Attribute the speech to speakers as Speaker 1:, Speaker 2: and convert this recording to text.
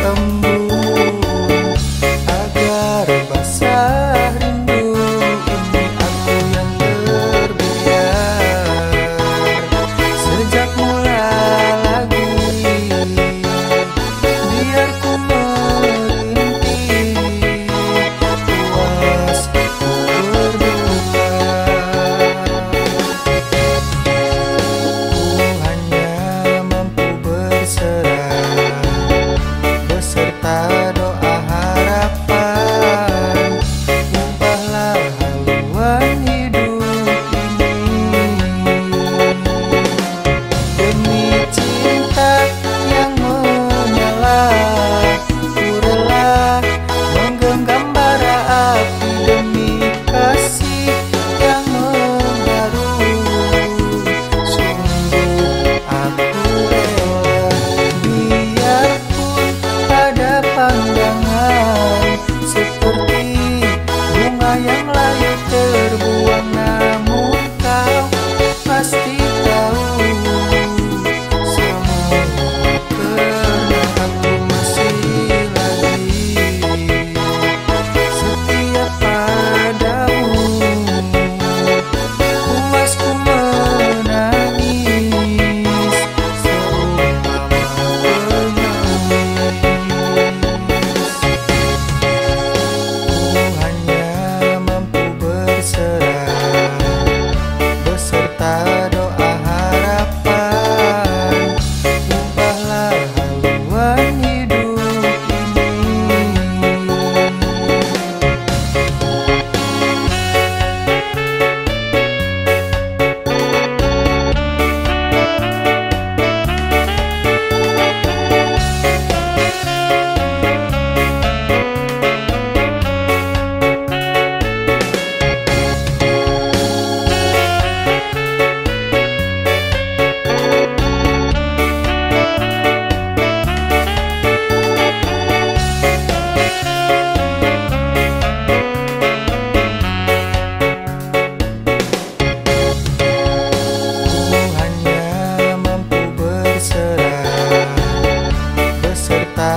Speaker 1: embun agar basah rindu. Ini aku yang terbiar sejak mula lagi. Biar ku merintih puas ku berduka. Ku hanya mampu berserah beserta doa harapan. Ubahlah haluan hidup ini demi cinta yang menyala. Ku rela menggenggam bara api demi kasih yang mengharu. Sungguh aku rela, biarpun ada pandangan seperti bunga yang layu terbuang. Namun kau pasti tahu semua karena aku masih lagi setia padamu. Puas ku menangis seumpama pengemis. Ku hanya mampu berserah beserta doa harapan. Ubahlah haluan hidup ini. Ku hanya mampu berserah beserta